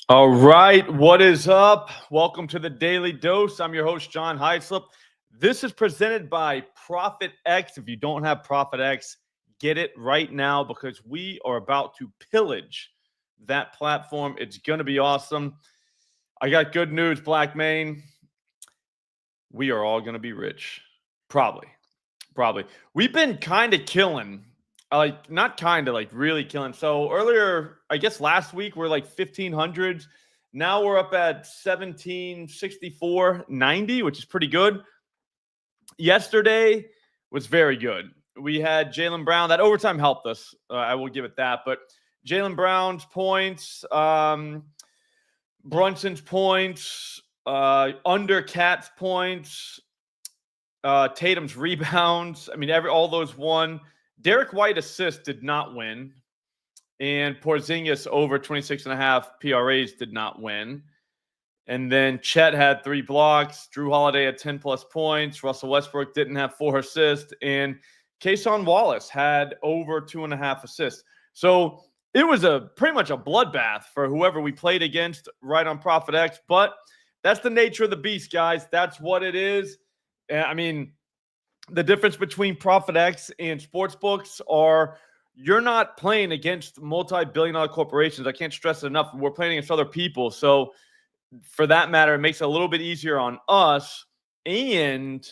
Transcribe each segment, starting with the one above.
All right, what is up? Welcome to the Daily Dose. I'm your host, John Hyslop. This is presented by ProphetX. If you don't have ProphetX, get it right now because we are about to pillage that platform. It's going to be awesome. I got good news, Black Main. We are all going to be rich. Probably. We've been kind of killing. Not kind of, like really killing. So earlier, I guess last week, we're like 1500s. Now we're up at 1764.90, which is pretty good. Yesterday was very good. We had Jaylen Brown. That overtime helped us. I will give it that. But Jaylen Brown's points, Brunson's points, under Cat's points, Tatum's rebounds. I mean, all those won. Derek White assist did not win. And Porzingis over 26.5 PRAs did not win. And then Chet had 3 blocks. Drew Holiday had 10-plus points. Russell Westbrook didn't have 4 assists. And Kason Wallace had over 2.5 assists. So it was pretty much a bloodbath for whoever we played against right on ProphetX. But that's the nature of the beast, guys. That's what it is. I mean, the difference between ProphetX and sportsbooks are you're not playing against multi-billion-dollar corporations. I can't stress it enough. We're playing against other people. So for that matter, it makes it a little bit easier on us. And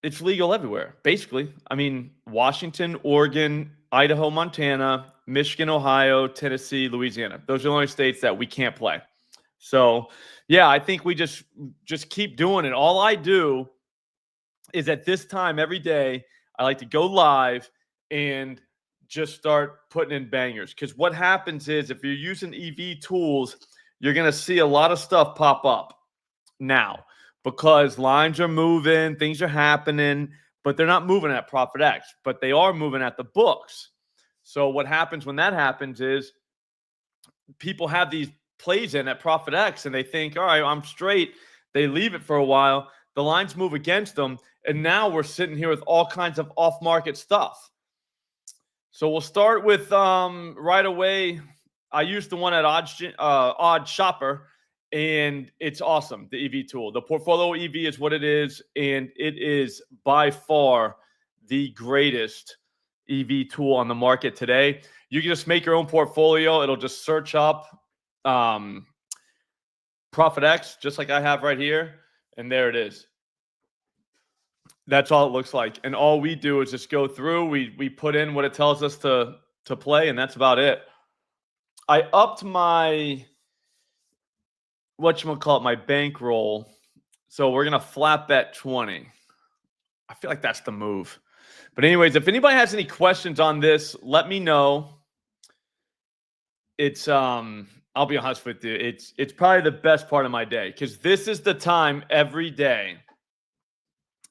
it's legal everywhere, basically. I mean, Washington, Oregon, Idaho, Montana, Michigan, Ohio, Tennessee, Louisiana. Those are the only states that we can't play. So, yeah, I think we just keep doing it. All I do is at this time every day, I like to go live and just start putting in bangers. Because what happens is if you're using EV tools, you're going to see a lot of stuff pop up now because lines are moving, things are happening, but they're not moving at ProphetX, but they are moving at the books. So what happens when that happens is people have these plays in at ProphetX and they think, all right, I'm straight. They leave it for a while. The lines move against them. And now we're sitting here with all kinds of off-market stuff. So we'll start with right away. I used the one at Odd Shopper, and it's awesome, the EV tool. The Portfolio EV is what it is, and it is by far the greatest EV tool on the market today. You can just make your own portfolio. It'll just search up ProphetX, just like I have right here, and there it is. That's all it looks like. And all we do is just go through. We put in what it tells us to play, and that's about it. I upped my, my bankroll. So we're going to flat bet 20. I feel like that's the move. But anyways, if anybody has any questions on this, let me know. It's I'll be honest with you. It's probably the best part of my day because this is the time every day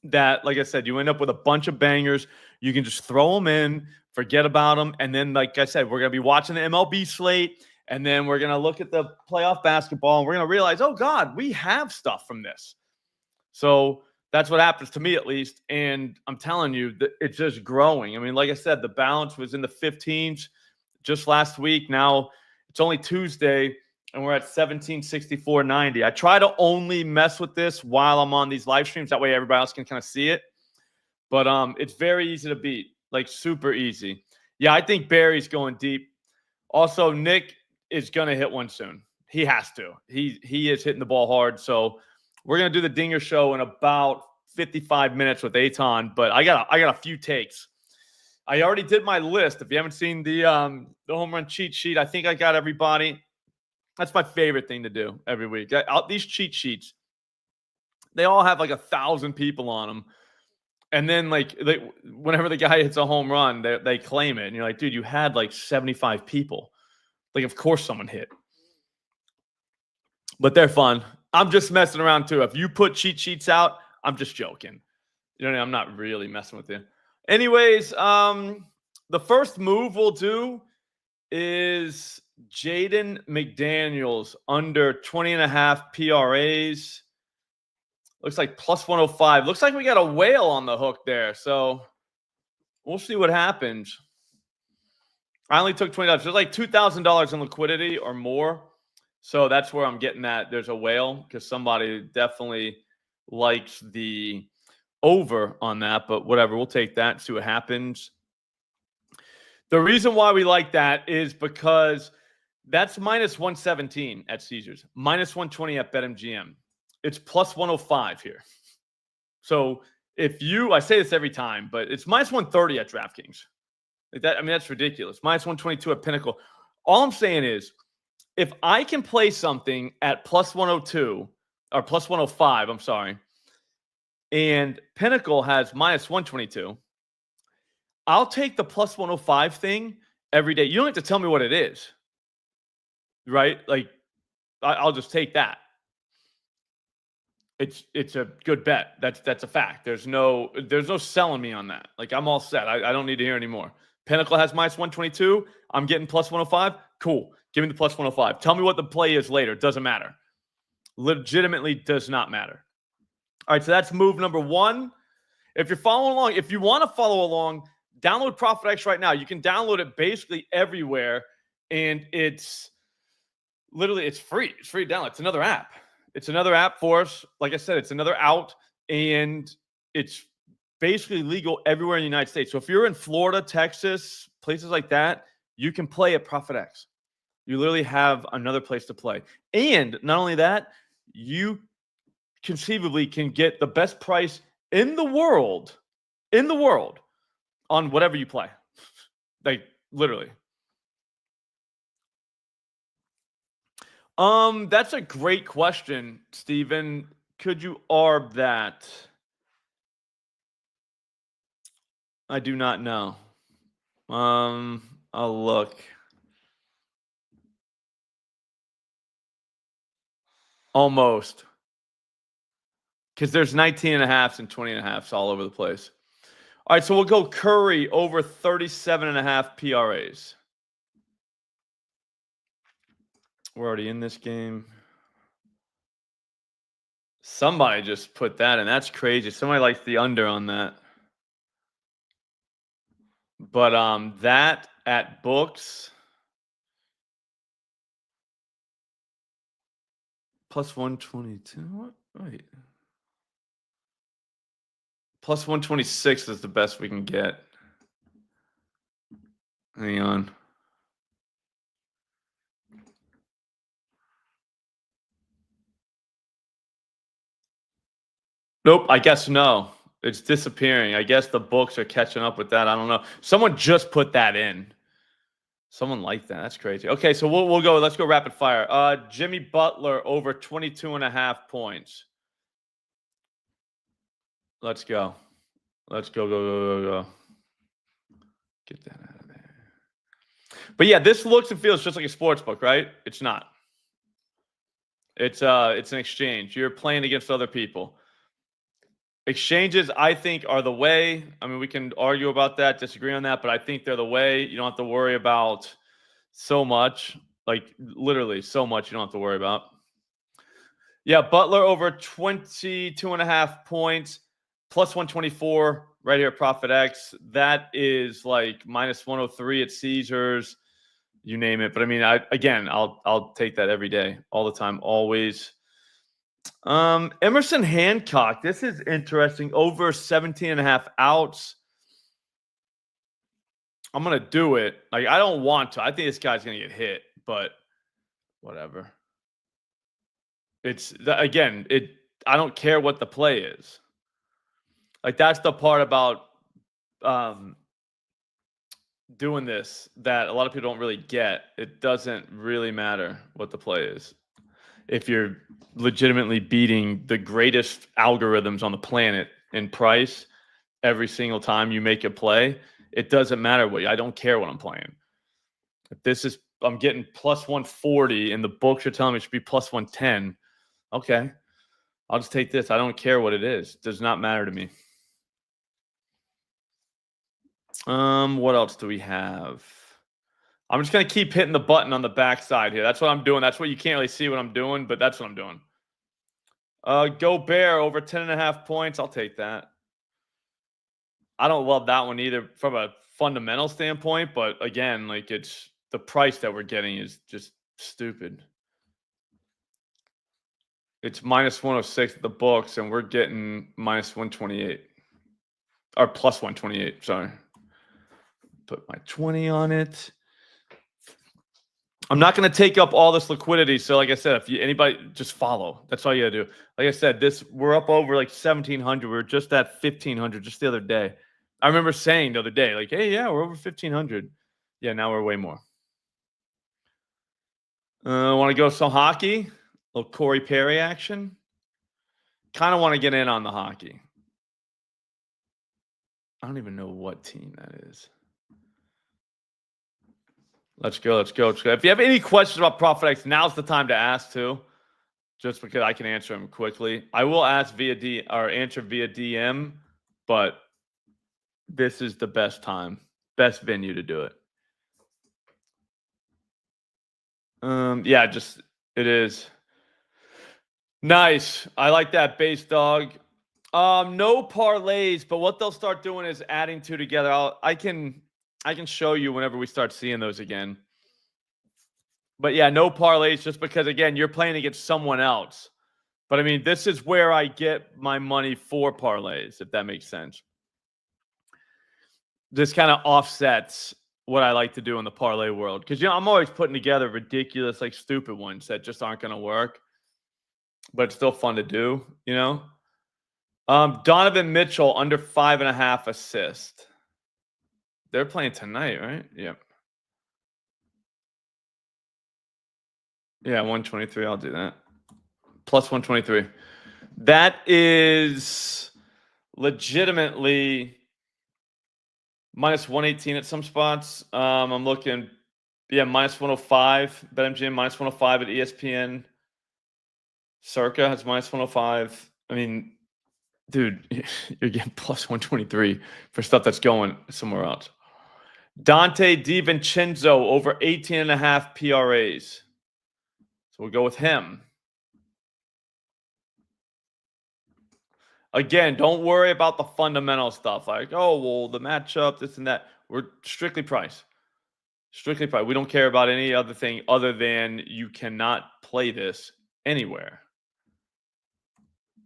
that, like I said, you end up with a bunch of bangers. You can just throw them in, forget about them. And then, like I said, we're going to be watching the MLB slate. And then we're going to look at the playoff basketball. And we're going to realize, oh, God, we have stuff from this. So that's what happens to me, at least. And I'm telling you, it's just growing. I mean, like I said, the balance was in the 15s just last week. Now it's only Tuesday. And we're at 1764.90. I try to only mess with this while I'm on these live streams. That way everybody else can kind of see it. But it's very easy to beat. Like super easy. Yeah, I think Barry's going deep. Also, Nick is going to hit one soon. He has to. He is hitting the ball hard. So we're going to do the Dinger Show in about 55 minutes with Aton. But I got a few takes. I already did my list. If you haven't seen the home run cheat sheet, I think I got everybody. That's my favorite thing to do every week. These cheat sheets, they all have like 1,000 people on them. And then whenever the guy hits a home run, they claim it. And you're like, dude, you had like 75 people. Like, of course someone hit. But they're fun. I'm just messing around too. If you put cheat sheets out, I'm just joking. You know, I'm not really messing with you. Anyways, the first move we'll do is Jaden McDaniels under 20.5 PRAs. Looks like plus 105. Looks like we got a whale on the hook there. So we'll see what happens. I only took $20. There's like $2,000 in liquidity or more. So that's where I'm getting at. There's a whale because somebody definitely likes the over on that, but whatever. We'll take that, see what happens. The reason why we like that is because that's minus 117 at Caesars, minus 120 at BetMGM. It's plus 105 here. So I say this every time, but it's minus 130 at DraftKings. Like that, I mean, that's ridiculous. Minus 122 at Pinnacle. All I'm saying is, if I can play something at plus 102 or plus 105, I'm sorry, and Pinnacle has minus 122, I'll take the plus 105 thing every day. You don't have to tell me what it is, right? Like, I'll just take that. It's a good bet. That's a fact. There's no selling me on that. Like, I'm all set. I don't need to hear anymore. Pinnacle has minus 122. I'm getting plus 105. Cool. Give me the plus 105. Tell me what the play is later. Doesn't matter. Legitimately does not matter. All right, so that's move number one. If you're following along, if you want to follow along, download ProphetX right now. You can download it basically everywhere, and it's free. It's free to download. It's another app. It's another app for us. Like I said, it's another out, and it's basically legal everywhere in the United States. So if you're in Florida, Texas, places like that, you can play at ProphetX. You literally have another place to play. And not only that, you conceivably can get the best price in the world on whatever you play. Like, literally. That's a great question, Steven. Could you arb that? I do not know. I'll look. Almost. Because there's 19.5s and 20.5s all over the place. All right, so we'll go Curry over 37.5 PRAs. We're already in this game. Somebody just put that in. That's crazy. Somebody likes the under on that. But that at books plus 122. What? Wait. Plus 126 is the best we can get. Hang on. Nope, I guess no. It's disappearing. I guess the books are catching up with that. I don't know. Someone just put that in. Someone liked that. That's crazy. Okay, so we'll go. Let's go rapid fire. Jimmy Butler over 22.5 points. Let's go. Let's go, go. Get that out of there. But yeah, this looks and feels just like a sports book, right? It's not. It's an exchange. You're playing against other people. Exchanges, I think, are the way. I mean, we can argue about that, disagree on that, but I think they're the way. You don't have to worry about so much. Like, literally, so much you don't have to worry about. Yeah, Butler over 22.5 points, plus 124 right here at ProphetX. That is like minus 103 at Caesars. You name it. But I mean, I'll take that every day, all the time, always. Emerson Hancock. This is interesting. Over 17.5 outs. I'm going to do it. Like, I don't want to. I think this guy's going to get hit, but whatever. I don't care what the play is. Like, that's the part about doing this that a lot of people don't really get. It doesn't really matter what the play is. If you're legitimately beating the greatest algorithms on the planet in price every single time you make a play, it doesn't matter what. I don't care what I'm playing. If I'm getting plus 140 and the books are telling me it should be plus 110, okay, I'll just take this. I don't care what it is. It does not matter to me. What else do we have? I'm just going to keep hitting the button on the backside here. That's what I'm doing. That's what you can't really see what I'm doing, but that's what I'm doing. Gobert over 10.5 points. I'll take that. I don't love that one either from a fundamental standpoint, but again, like it's the price that we're getting is just stupid. It's minus 106 at the books, and we're getting minus 128 or plus 128. Sorry. Put my 20 on it. I'm not going to take up all this liquidity. So, like I said, if anybody just follow, that's all you got to do. Like I said, we're up over like 1,700. We were just at 1,500 just the other day. I remember saying the other day, like, hey, yeah, we're over 1,500. Yeah, now we're way more. Want to go some hockey? A little Corey Perry action. Kind of want to get in on the hockey. I don't even know what team that is. Let's go. Let's go. Let's go. If you have any questions about ProphetX, now's the time to ask too. Just because I can answer them quickly. I will ask answer via DM, but this is the best time, best venue to do it. Yeah, it is. Nice. I like that base dog. No parlays, but what they'll start doing is adding two together. I can show you whenever we start seeing those again. But yeah, no parlays just because, again, you're playing against someone else. But I mean, this is where I get my money for parlays, if that makes sense. This kind of offsets what I like to do in the parlay world. Because, I'm always putting together ridiculous, like stupid ones that just aren't going to work. But it's still fun to do, Donovan Mitchell, under 5.5 assists. They're playing tonight, right? Yep. Yeah, 123. I'll do that. Plus 123. That is legitimately minus 118 at some spots. I'm looking, minus 105. BetMGM minus 105 at ESPN. Circa has minus 105. I mean, dude, you're getting plus 123 for stuff that's going somewhere else. Dante DiVincenzo over 18.5 PRAs. So we'll go with him. Again, don't worry about the fundamental stuff like, oh, well, the matchup, this and that. We're strictly price. Strictly price. We don't care about any other thing other than you cannot play this anywhere.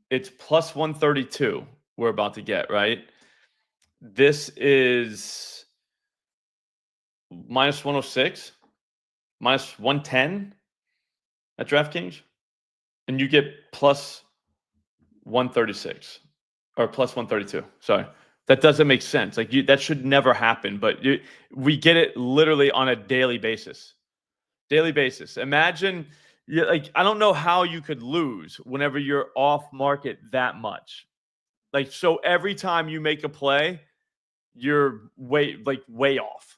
It's plus 132 we're about to get, right? This is minus 106, minus 110 at DraftKings, and you get plus 136 or plus 132. Sorry. That doesn't make sense. Like that should never happen, but we get it literally on a daily basis. Daily basis. Imagine, I don't know how you could lose whenever you're off market that much. Like, so every time you make a play, you're way off.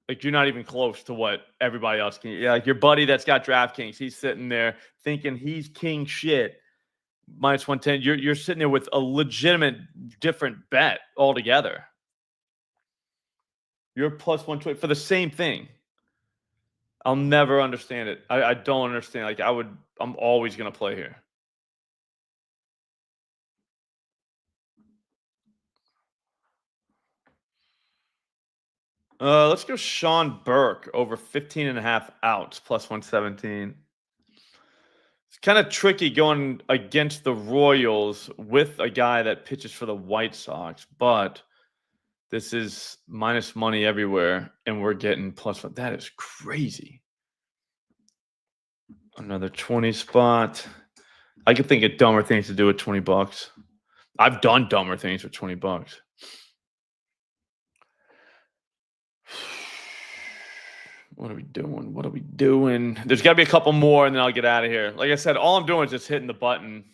Like you're not even close to what everybody else can. Yeah, like your buddy that's got DraftKings, he's sitting there thinking he's king shit. Minus 110. You're sitting there with a legitimate different bet altogether. You're plus 120 for the same thing. I'll never understand it. I don't understand. Like I'm always gonna play here. Let's go Sean Burke over 15.5 outs plus 117. It's kind of tricky going against the Royals with a guy that pitches for the White Sox, but this is minus money everywhere, and we're getting plus one. That is crazy. Another 20 spot. I could think of dumber things to do with $20. I've done dumber things with $20. What are we doing? What are we doing? There's got to be a couple more, and then I'll get out of here. Like I said, all I'm doing is just hitting the button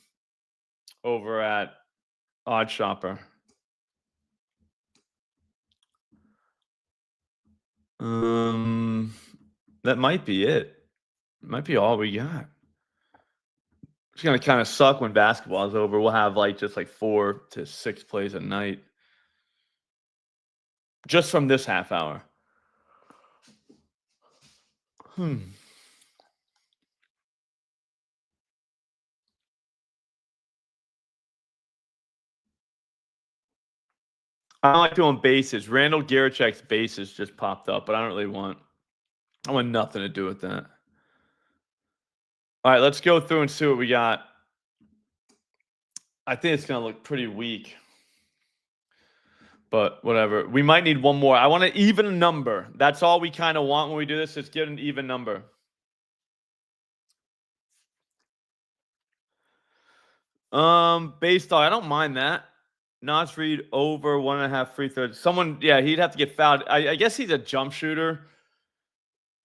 over at Odd Shopper. That might be it. It might be all we got. It's gonna kind of suck when basketball is over. We'll have just 4 to 6 plays a night, just from this half hour. I don't like doing bases. Randall Garichek's bases just popped up, but I don't really want. I want nothing to do with that. All right, let's go through and see what we got. I think it's going to look pretty weak. But whatever. We might need one more. I want an even number. That's all we kind of want when we do this. Is get an even number. Based on, I don't mind that. Nas Reed over 1.5 free throws. Someone, yeah, he'd have to get fouled. I guess he's a jump shooter.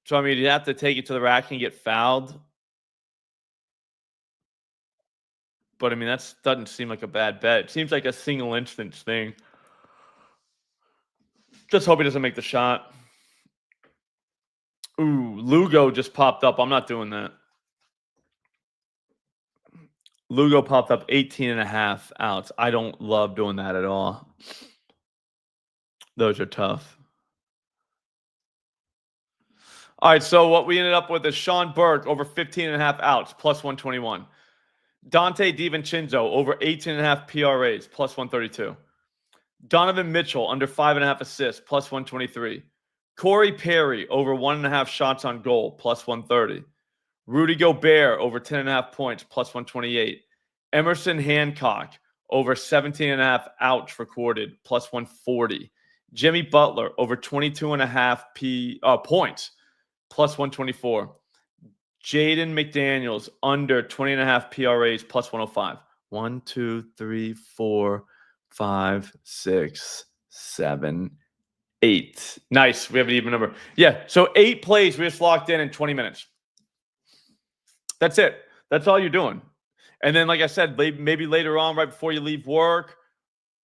So, I mean, he'd have to take it to the rack and get fouled. But, I mean, that doesn't seem like a bad bet. It seems like a single instance thing. Just hope he doesn't make the shot. Ooh, Lugo just popped up. I'm not doing that. Lugo popped up 18.5 outs. I don't love doing that at all. Those are tough. All right, so what we ended up with is Sean Burke over 15.5 outs, plus 121. Dante DiVincenzo over 18.5 PRAs, plus 132. Donovan Mitchell under 5.5 assists, plus 123. Corey Perry over 1.5 shots on goal, plus 130. Rudy Gobert over 10.5 points, plus 128. Emerson Hancock over 17.5 outs recorded, plus 140. Jimmy Butler over 22.5 points, plus 124. Jaden McDaniels under 20.5 PRAs, plus 105. 1, 2, 3, 4, 5, 6, 7, 8. Nice. We have an even number. Yeah. So 8 plays we just locked in 20 minutes. That's it. That's all you're doing. And then, like I said, maybe later on, right before you leave work,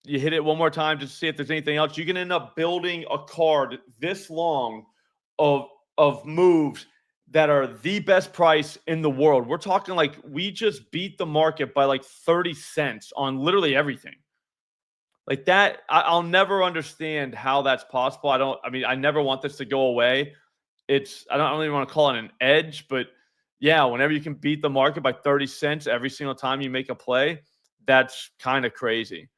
you hit it one more time just to see if there's anything else. You can end up building a card this long of moves that are the best price in the world. We're talking like we just beat the market by like 30 cents on literally everything. Like that, I'll never understand how that's possible. I never want this to go away. I don't even want to call it an edge, but yeah, whenever you can beat the market by 30 cents every single time you make a play, that's kind of crazy.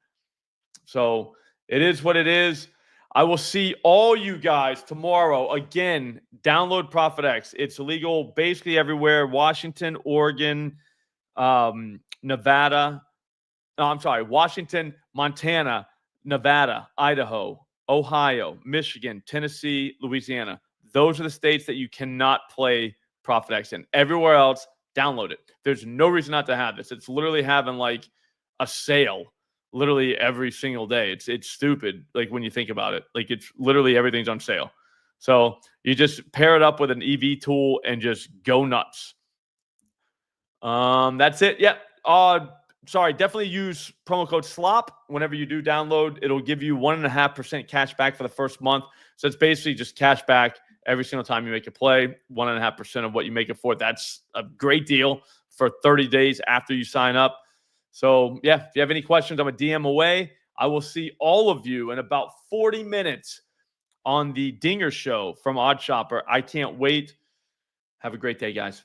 So it is what it is. I will see all you guys tomorrow. Again, download ProphetX. It's illegal basically everywhere. Washington, Oregon, Nevada. No, I'm sorry. Washington, Montana, Nevada, Idaho, Ohio, Michigan, Tennessee, Louisiana. Those are the states that you cannot play ProphetX in. Everywhere else, download it. There's no reason not to have this. It's literally having like a sale literally every single day. It's stupid, like when you think about it. Like it's literally everything's on sale. So you just pair it up with an EV tool and just go nuts. That's it. Yeah. Sorry, definitely use promo code SLOP whenever you do download. It'll give you 1.5% cash back for the first month. So it's basically just cash back every single time you make a play, 1.5% of what you make it for. That's a great deal for 30 days after you sign up. So, yeah, if you have any questions, I'm a DM away. I will see all of you in about 40 minutes on the Dinger Show from Odd Shopper. I can't wait. Have a great day, guys.